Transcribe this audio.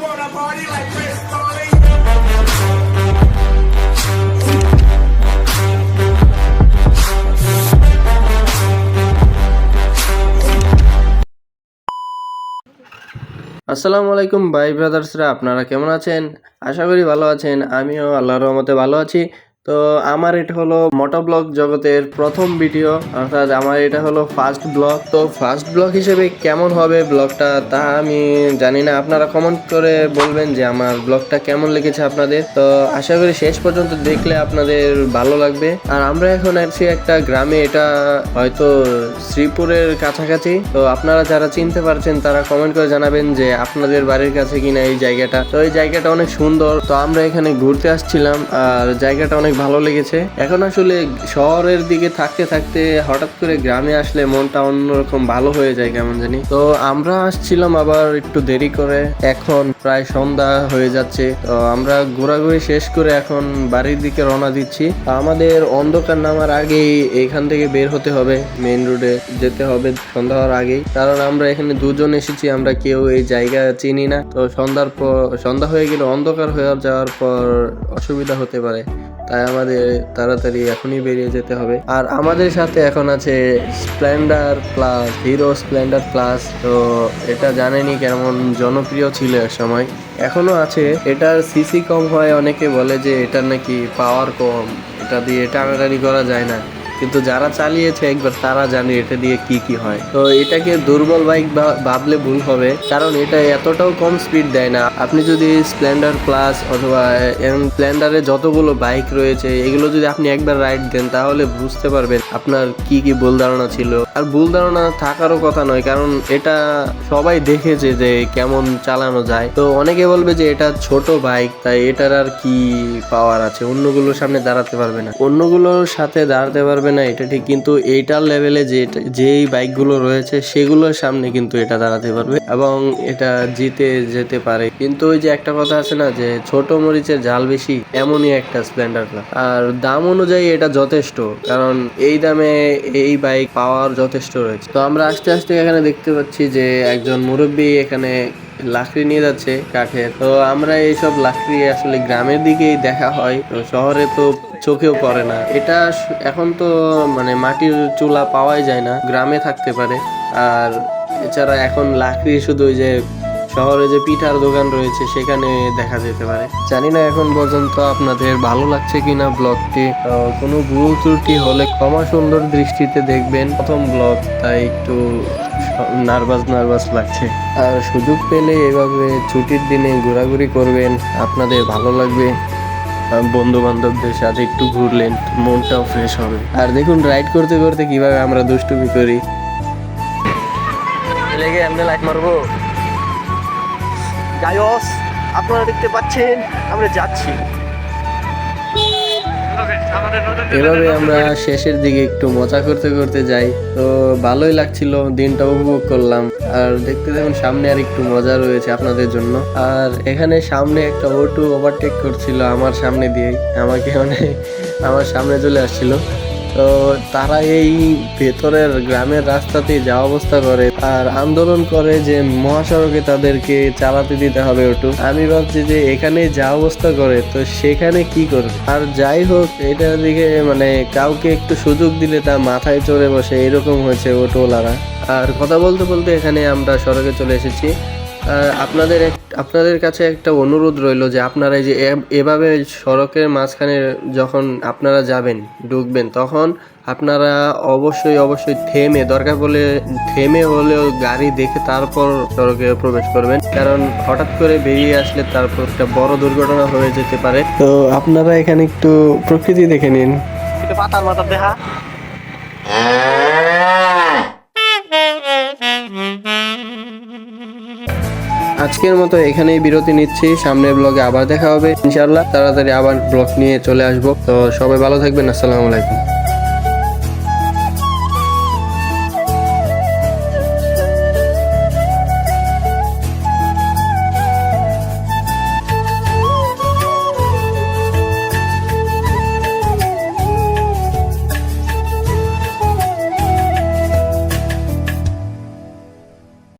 wanna party like Chris Farley. আসসালামু আলাইকুম ভাই ব্রাদার্সরা, আপনারা কেমন আছেন? আশা করি ভালো আছেন। আমিও আল্লাহর রহমতে ভালো আছি। তো আমার এটা হলো মোটো ব্লগ জগতের প্রথম ভিডিও, অর্থাৎ আমার এটা হলো ফার্স্ট ব্লগ। তো ফার্স্ট ব্লগ হিসেবে কেমন হবে ব্লগটা তা আমি জানি না, আপনারা কমেন্ট করে বলবেন যে আমার ব্লগটা কেমন লেগেছে আপনাদের। তো আশা করি শেষ পর্যন্ত দেখলে আপনাদের ভালো লাগবে। আর আমরা এখন আছি একটা গ্রামে, এটা হয়তো শ্রীপুরের কাছাকাছি। তো আপনারা যারা চিনতে পারছেন তারা কমেন্ট করে জানাবেন যে আপনাদের বাড়ির কাছে কিনা এই জায়গাটা। তো এই জায়গাটা অনেক সুন্দর। তো আমরা এখানে ঘুরতে আসছিলাম আর জায়গাটা অনেক ভালো লেগেছে। এখন আসলে শহরের দিকে থাকতে থাকতে হঠাৎ করে গ্রামে আসলে মনটা অন্যরকম ভালো হয়ে যায় কেমন জানি। তো আমরা আসছিলাম আবার একটু দেরি করে, এখন প্রায় সন্ধ্যা হয়ে যাচ্ছে। তো আমরা ঘোরাঘুরি শেষ করে এখন বাড়ির দিকে রওনা দিচ্ছি। আমাদের অন্ধকার নামার আগেই এখান থেকে বের হতে হবে, মেইন রোডে যেতে হবে সন্ধ্যা হওয়ার আগেই। কারণ আমরা এখানে দুজন এসেছি, আমরা কেউ এই জায়গা চিনি না। তো সন্ধ্যা হয়ে গেলে অন্ধকার হয়ে যাওয়ার পর অসুবিধা হতে পারে, তাই আমাদের তাড়াতাড়ি এখনই বেরিয়ে যেতে হবে। আর আমাদের সাথে এখন আছে Splendor plus, hero Splendor plus. তো এটা জানেনি কেমন জনপ্রিয় ছিল এক সময়, এখনো আছে। এটার সিসি কম হয়, অনেকে বলে যে এটার নাকি পাওয়ার কম, এটা দিয়ে টানাটানি করা যায় না। কিন্তু যারা চালিয়েছে একবার তারা জানে এটা দিয়ে কি কি হয়। তো এটাকে দুর্বল বাইক ভাবলে ভুল হবে, কারণ এটা এতটাও কম স্পিড দেয় না। আপনি যদি স্প্লেন্ডার প্লাস অথবা স্প্লেন্ডারে যতগুলো বাইক রয়েছে এগুলো যদি আপনি একবার রাইড দেন তাহলে বুঝতে পারবেন আপনার কি কি ভুল ধারণা ছিল। আর ভুল ধারণা থাকারও কথা নয়, কারণ এটা সবাই দেখেছে যে কেমন চালানো যায়। তো অনেকে বলবে যে এটা ছোট বাইক তাই এটার আর কি পাওয়ার আছে, অন্যগুলোর সামনে দাঁড়াতে পারবে না। অন্যগুলোর সাথে দাঁড়াতে পারবে না এটা ঠিক, কিন্তু এইটার লেভেলে যেই বাইকগুলো রয়েছে সেগুলোর সামনে কিন্তু এটা দাঁড়াতে পারবে এবং এটা জিতে যেতে পারে। কিন্তু ওই যে একটা কথা আছে না যে ছোট মরিচের ঝাল বেশি, এমনই একটা স্প্লেন্ডার প্লাস। আর দাম অনুযায়ী এটা যথেষ্ট, কারণ এই দামে এই বাইক পাওয়ার যথেষ্ট রয়েছে। তো আমরা আস্তে আস্তে এখানে দেখতে পাচ্ছি যে একজন মুরব্বী এখানে লাকড়ি নিয়ে যাচ্ছে কাঠের। তো আমরা এইসব লাকড়ি আসলে গ্রামের দিকেই দেখা হয়, তো শহরে তো চোখেও পড়ে না। এটা এখন তো মানে মাটির চুলা পাওয়াই যায় না, গ্রামে থাকতে পারে। আর এছাড়া এখন লাকড়ি শুধু ওই যে শহরে যে পিঠার দোকান রয়েছে সেখানে দেখা যেতে পারে। জানি না এখন পর্যন্ত আপনাদের ভালো লাগছে কিনা ব্লগটি। কোনো ভুল ত্রুটি হলে ক্ষমা সুন্দর দৃষ্টিতে দেখবেন, প্রথম ব্লগ তাই একটু নার্ভাস লাগছে। আর সুযোগ পেলে এভাবে ছুটির দিনে ঘোরাঘুরি করবেন, আপনাদের ভালো লাগবে। বন্ধু বান্ধবদের সাথে একটু ঘুরলেন, মনটাও ফ্রেশ হবে। আর দেখুন রাইড করতে করতে কিভাবে আমরা দুষ্টুমি করি। লেগে এমনি লাইট মারবো। গায়স, আপনারা দেখতে পাচ্ছেন আমরা যাচ্ছি। এভাবে আমরা শেষের দিকে একটু মজা করতে করতে যাই। তো ভালোই লাগছিল, দিনটা উপভোগ করলাম। আর দেখতে দেখুন সামনে আর একটু মজা রয়েছে আপনাদের জন্য। আর এখানে সামনে একটা অটো ওভারটেক করছিল আমার সামনে দিয়েই, আমার সামনে চলে আসছিল। তো তারা এই ভেতরের গ্রামের রাস্তাতে যা অবস্থা করে আর আন্দোলন করে যে মহাসড়কে তাদেরকে চালাতে দিতে হবে অটো। আমি ভাবছি যে এখানে যা অবস্থা করে তো সেখানে কি করবে। আর যাই হোক, এটার দিকে মানে কাউকে একটু সুযোগ দিলে তা মাথায় চড়ে বসে, এরকম হয়েছে অটোওয়ালারা। আর কথা বলতে বলতে এখানে আমরা সড়কে চলে এসেছি। আপনাদের কাছে একটা অনুরোধ রইল যে আপনারা এই যে এভাবে সড়কের মাঝখানে যখন আপনারা যাবেন ঢুকবেন, তখন আপনারা অবশ্যই থেমে, দরকার বলে থেমে হলেও গাড়ি দেখে তারপর সড়কে প্রবেশ করবেন, কারণ হঠাৎ করে বেরিয়ে আসলে তারপর একটা বড় দুর্ঘটনা হয়ে যেতে পারে। তো আপনারা এখানে একটু প্রকৃতি দেখে নিন। পাতার মাথা দেখা। আজকের মতো এখানেই বিরতি নিচ্ছি, সামনের ব্লগে আবার দেখা হবে ইনশাআল্লাহ। তাড়াতাড়ি আবার ব্লগ নিয়ে চলে আসবো। তো সবাই ভালো থাকবেন, আসসালামু আলাইকুম।